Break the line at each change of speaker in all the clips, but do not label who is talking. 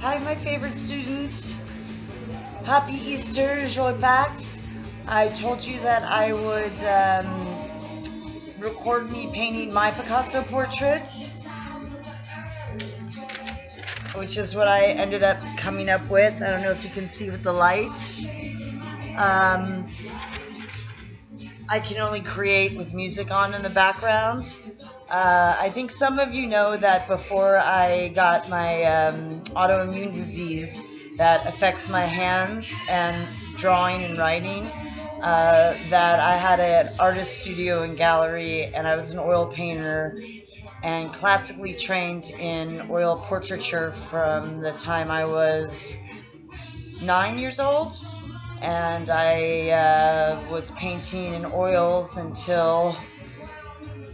Hi, my favorite students. Happy Easter, Joy Pax. I told you that I would record me painting my Picasso portrait, which is what I ended up coming up with. I don't know if you can see with the light. Um, I can only create with music on in the background. I think some of you know that before I got my autoimmune disease that affects my hands and drawing and writing, that I had an artist studio and gallery, and I was an oil painter and classically trained in oil portraiture from the time I was 9 years old. And I was painting in oils until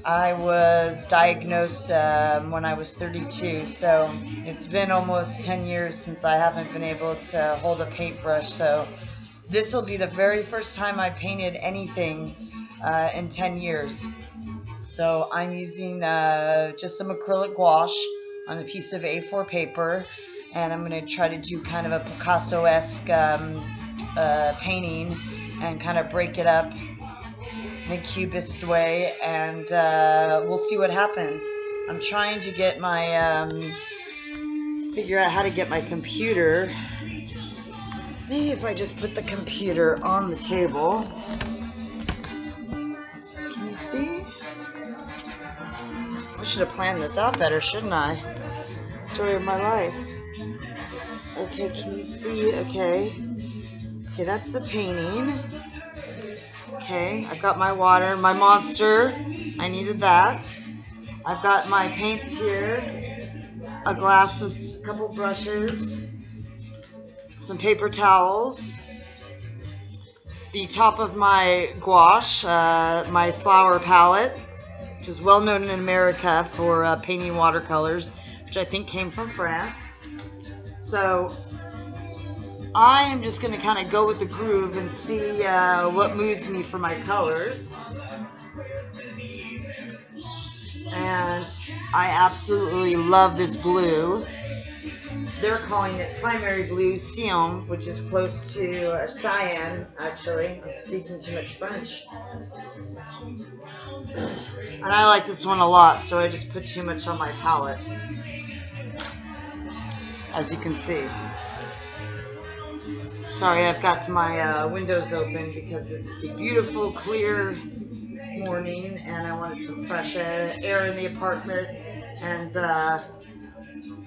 I was diagnosed when I was 32. So it's been almost 10 years since I haven't been able to hold a paintbrush. So this will be the very first time I painted anything in 10 years. So I'm using just some acrylic gouache on a piece of A4 paper, and I'm going to try to do kind of a Picasso-esque painting and kind of break it up in a cubist way, and we'll see what happens. I'm trying to get my figure out how to get my computer. Maybe if I just put the computer on the table. Can you see? I should have planned this out better, shouldn't I? Story of my life. Okay, can you see? Okay, that's the painting. Okay, I've got my water, my monster. I needed that. I've got my paints here. A glass with a couple brushes. Some paper towels. The top of my gouache, my flower palette, which is well known in America for painting watercolors, which I think came from France. So I am just going to kind of go with the groove and see what moves me for my colors. And I absolutely love this blue. They're calling it primary blue, cyan, which is close to cyan, actually. I'm speaking too much French. And I like this one a lot, so I just put too much on my palette, as you can see. Sorry, I've got my windows open because it's a beautiful, clear morning, and I wanted some fresh air in the apartment. And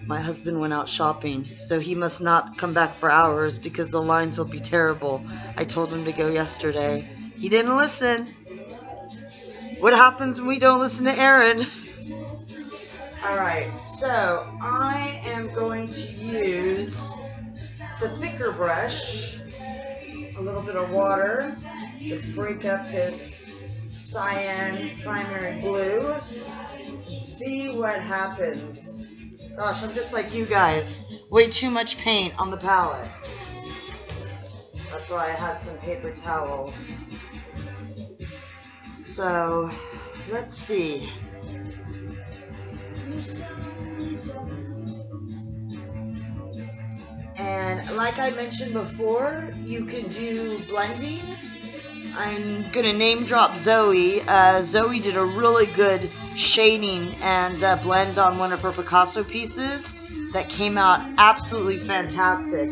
my husband went out shopping, so he must not come back for hours because the lines will be terrible. I told him to go yesterday. He didn't listen. What happens when we don't listen to Aaron? Alright, so I am going to use the thicker brush, a little bit of water to break up this cyan primary blue and see what happens. Gosh, I'm just like you guys. Way too much paint on the palette. That's why I had some paper towels. So, let's see. And like I mentioned before, you can do blending. I'm going to name drop Zoe. Zoe did a really good shading and blend on one of her Picasso pieces that came out absolutely fantastic.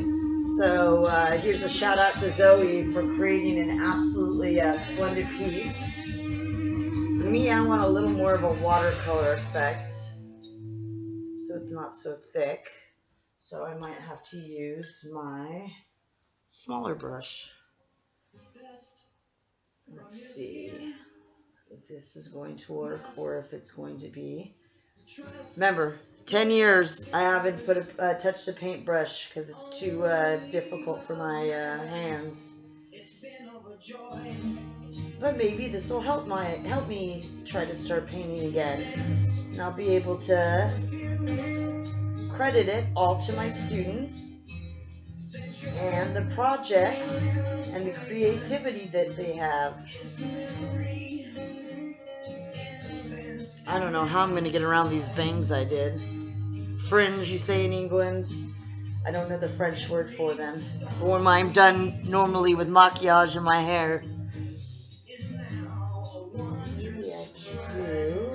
So here's a shout out to Zoe for creating an absolutely splendid piece. For me, I want a little more of a watercolor effect, so it's not so thick. So I might have to use my smaller brush. Let's see if this is going to work or if it's going to be. Remember, 10 years I haven't touched a paintbrush because it's too difficult for my hands. But maybe this will help me try to start painting again, and I'll be able to credit it all to my students and the projects and the creativity that they have. I don't know how I'm going to get around these bangs I did. Fringe, you say in England. I don't know the French word for them. But when I'm done normally with maquillage in my hair, maybe I can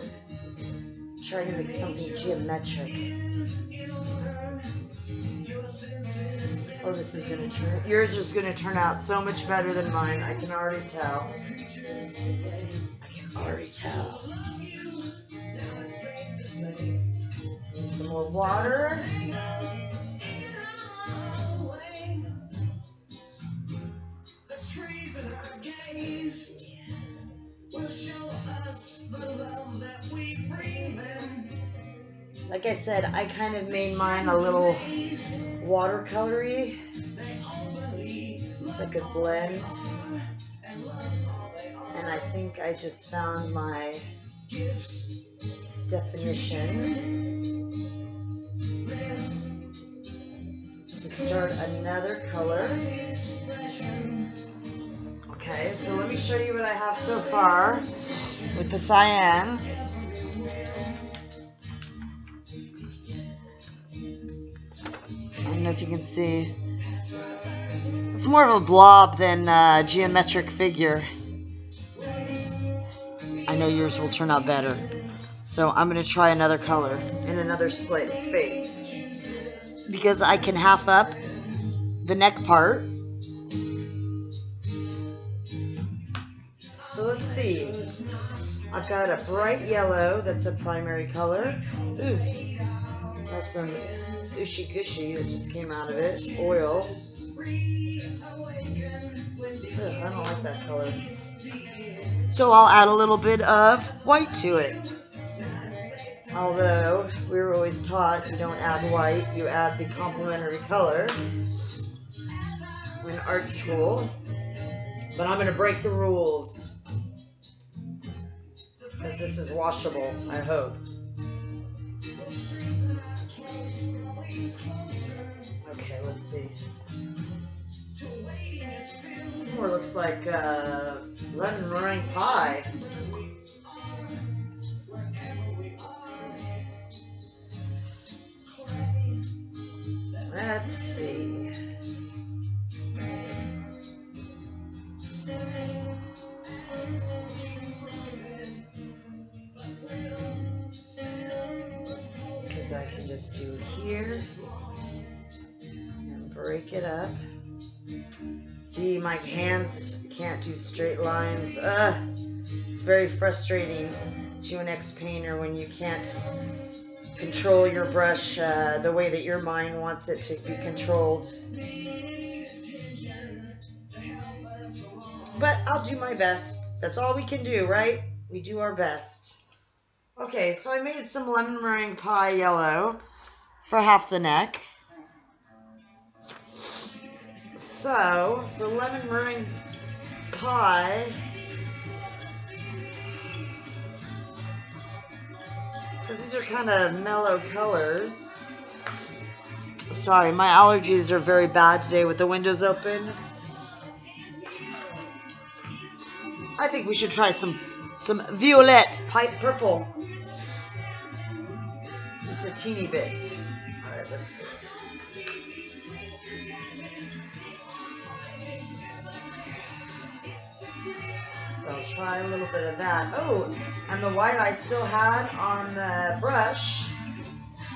try to make something geometric. Oh, this is going to turn... Yours is going to turn out so much better than mine. I can already tell. I can already tell. Need some more water. Like I said, I kind of made mine a little watercolory, so I could blend. And I think I just found my definition to start another color. Okay, so let me show you what I have so far with the cyan. I don't know if you can see. It's more of a blob than a geometric figure. I know yours will turn out better. So I'm going to try another color in another space. Because I can half up the neck part. So let's see. I've got a bright yellow that's a primary color. Ooh, has some ushy gushy that just came out of it. Oil. Ugh, I don't like that color. So I'll add a little bit of white to it. Although we were always taught you don't add white, you add the complementary color in art school. But I'm going to break the rules, because this is washable, I hope. Okay, let's see. This more looks like lemon meringue pie. Let's see. Because I can just do here and break it up. See, my hands can't do straight lines. It's very frustrating to an ex-painter when you can't control your brush the way that your mind wants it to be controlled. But I'll do my best. That's all we can do, right? We do our best. Okay, so I made some lemon meringue pie yellow for half the neck. So, the lemon meringue pie, because these are kind of mellow colors. Sorry, my allergies are very bad today with the windows open. I think we should try some violet, pipe purple. Just a teeny bit. All right, let's see. So I'll try a little bit of that. Oh, and the white I still had on the brush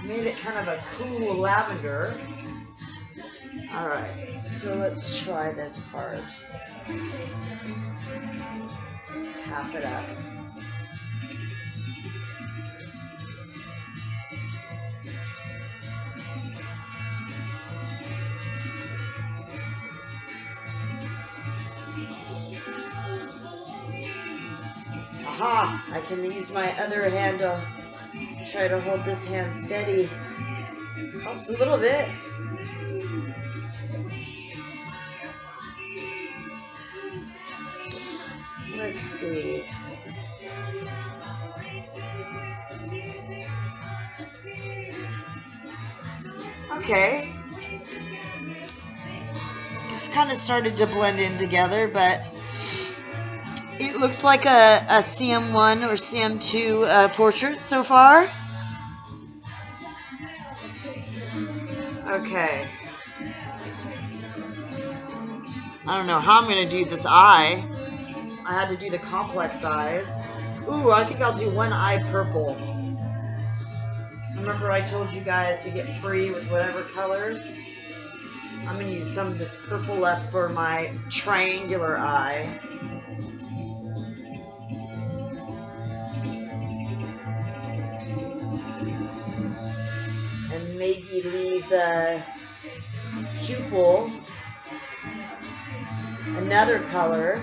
made it kind of a cool lavender. All right, so let's try this part. Half it up. Aha! I can use my other hand to try to hold this hand steady. Helps a little bit. Let's see. Okay. This kind of started to blend in together, but it looks like a CM1 or CM2 portrait so far. Okay. I don't know how I'm going to do this eye. I had to do the complex eyes. Ooh, I think I'll do one eye purple. Remember I told you guys to get free with whatever colors? I'm going to use some of this purple left for my triangular eye. And maybe leave the pupil another color,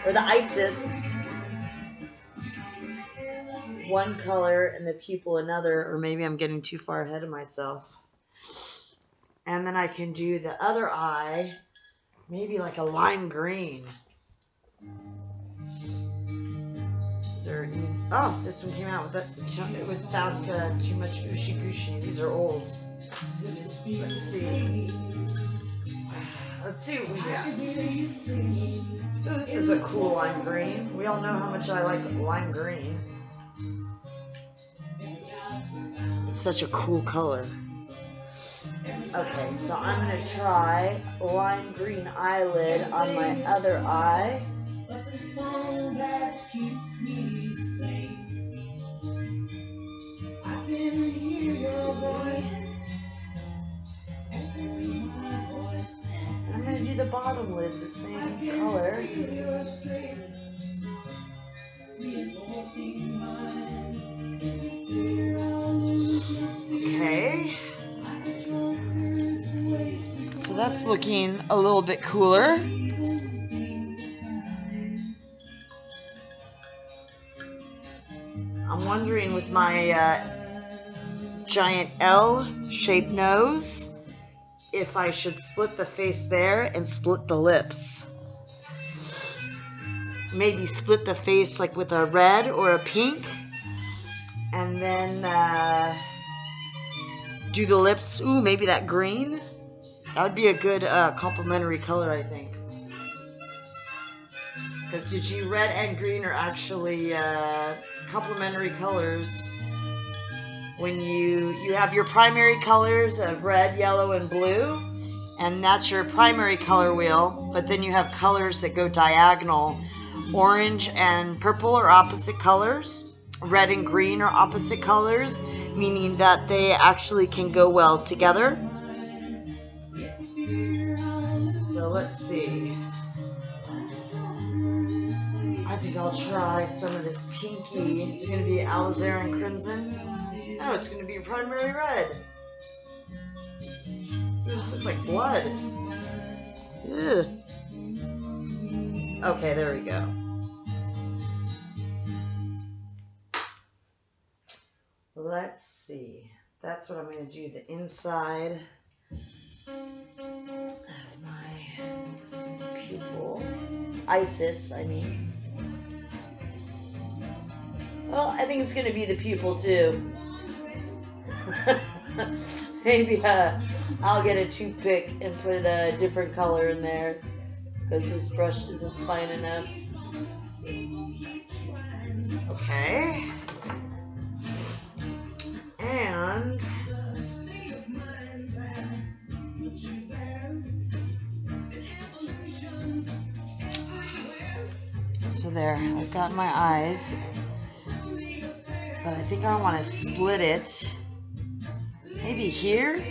or the isis one color and the pupil another, or maybe I'm getting too far ahead of myself. And then I can do the other eye, maybe like a lime green. Is there any, oh, this one came out without too much ooshi-gooshi. These are old. Let's see. Let's see what we got. Ooh, this is a cool lime green. We all know how much I like lime green. It's such a cool color. Okay, so I'm going to try lime green eyelid on my other eye. I'm going to do the bottom lid the same color. Okay. So that's looking a little bit cooler. I'm wondering with my giant L-shaped nose if I should split the face there and split the lips. Maybe split the face like with a red or a pink, and then do the lips. Ooh, maybe that green. That would be a good complementary color, I think. Because did you red and green are actually complementary colors. When you have your primary colors of red, yellow, and blue, and that's your primary color wheel, but then you have colors that go diagonal. Orange and purple are opposite colors. Red and green are opposite colors, meaning that they actually can go well together. So let's see. I think I'll try some of this pinky. Is it going to be alizarin crimson? No, it's going to be primary red. Ooh, this looks like blood. Ugh. Okay, there we go. Let's see. That's what I'm going to do. The inside of my pupil. Isis, I mean. Well, I think it's going to be the pupil too. Maybe I'll get a toothpick and put a different color in there because this brush isn't fine enough. Okay. And so there, I've got my eyes, but I think I want to split it. Maybe here?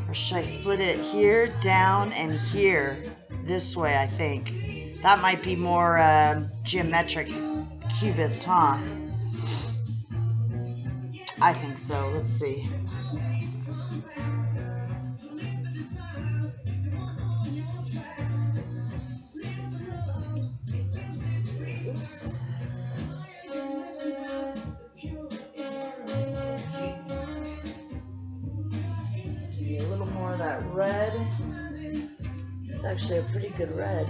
Or should I split it here, down, and here? This way, I think. That might be more geometric cubist, huh? I think so. Let's see. Oops. A little more of that red. It's actually a pretty good red.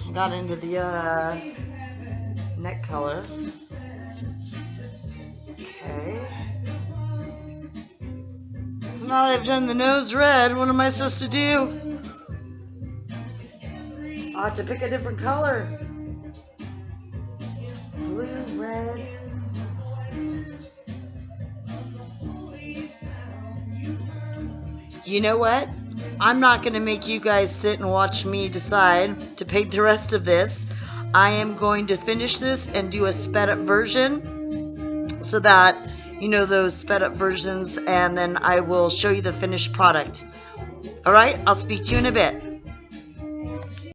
I got into the neck color. Okay. So now that I've done the nose red, what am I supposed to do? I'll have to pick a different color. Blue, red. You know what? I'm not going to make you guys sit and watch me decide to paint the rest of this. I am going to finish this and do a sped up version so that you know those sped up versions, and then I will show you the finished product. All right, I'll speak to you in a bit.